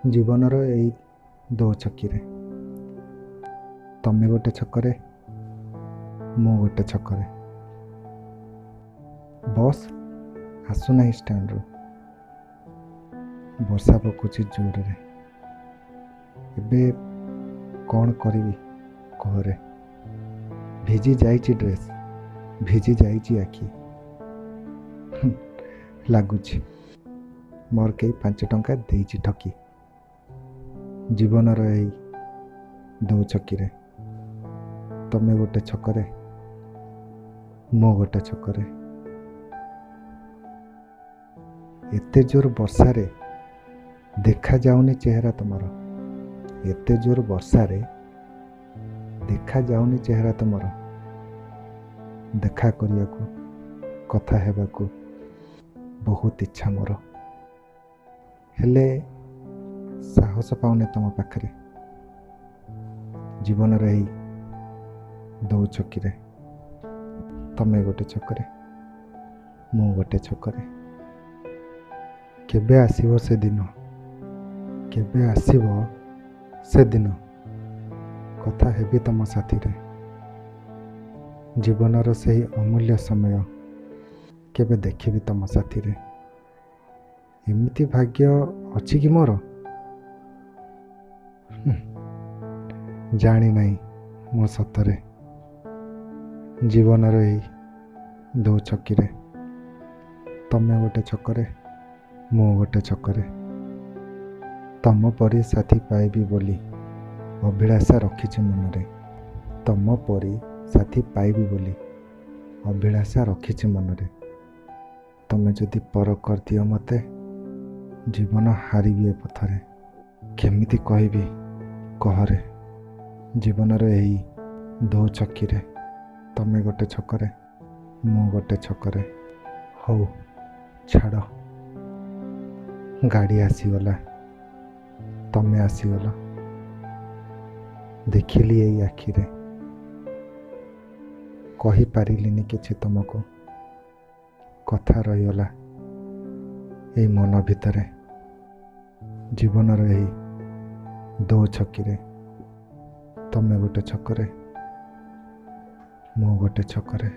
ଜୀବନର ଏଇ ଦୋ ଛକିରେ ତମେ ଗୋଟେ ଛକରେ, ମୁଁ ଗୋଟେ ଛକରେ। ବସ୍ ଆସୁନାହିଁ ଷ୍ଟାଣ୍ଡରୁ, ବର୍ଷା ପକାଉଛି ଜୋରରେ। ଏବେ କ'ଣ କରିବି କହରେ? ଭିଜି ଯାଇଛି ଡ୍ରେସ୍, ଭିଜି ଯାଇଛି ଆଖି। ଲାଗୁଛି ମୋର କେହି 5 ଟଙ୍କା ଦେଇଛି ଠକି। ଜୀବନର ଏଇ ଦୋ ଛକିରେ ତମେ ଗୋଟେ ଛକରେ, ମୁଁ ଗୋଟେ ଛକରେ। ଏତେ ଜୋର ବର୍ଷାରେ ଦେଖାଯାଉନି ଚେହେରା ତମର, ଏତେ ଜୋର ବର୍ଷାରେ ଦେଖାଯାଉନି ଚେହେରା ତମର। ଦେଖା କରିବାକୁ, କଥା ହେବାକୁ ବହୁତ ଇଚ୍ଛା ମୋର, ହେଲେ ସାହସ ପାଉନି ତମ ପାଖରେ। ଜୀବନର ଏଇ ଦୋ ଛକିରେ ତମେ ଗୋଟେ ଛକରେ, ମୁଁ ଗୋଟେ ଛକରେ। କେବେ ଆସିବ ସେଦିନ, କେବେ ଆସିବ ସେଦିନ କଥା ହେବି ତମ ସାଥିରେ। ଜୀବନର ସେହି ଅମୂଲ୍ୟ ସମୟ କେବେ ଦେଖିବି ତମ ସାଥିରେ। ଏମିତି ଭାଗ୍ୟ ଅଛି କି ମୋର? ଜାଣିନାହିଁ ମୁଁ ସତରେ। ଜୀବନର ଏଇ ଦୋ ଛକିରେ ତମେ ଗୋଟେ ଛକରେ, ମୁଁ ଗୋଟେ ଛକରେ। ତମ ପରି ସାଥୀ ପାଇବି ବୋଲି ଅଭିଳାଷା ରଖିଛି ମନରେ, ତମ ପରି ସାଥୀ ପାଇବି ବୋଲି ଅଭିଳାଷା ରଖିଛି ମନରେ। ତମେ ଯଦି ପର କରିଦିଅ ମୋତେ, ଜୀବନ ହାରିବି ଏ ପଥରେ। କେମିତି କହିବି କହରେ? ଜୀବନର ଏହି ଦୋ ଛକିରେ ତମେ ଗୋଟେ ଛକରେ, ମୁଁ ଗୋଟେ ଛକରେ। ହଉ ଛାଡ଼, ଗାଡ଼ି ଆସିଗଲା, ତମେ ଆସିଗଲ। ଦେଖିଲି ଏଇ ଆଖିରେ, କହିପାରିଲିନି କିଛି ତମକୁ। କଥା ରହିଗଲା ଏଇ ମନ ଭିତରେ। ଜୀବନର ଏହି ଦୋ ଛକିରେ ତମେ ଗୋଟେ ଛକରେ, ମୁଁ ଗୋଟେ ଛକରେ।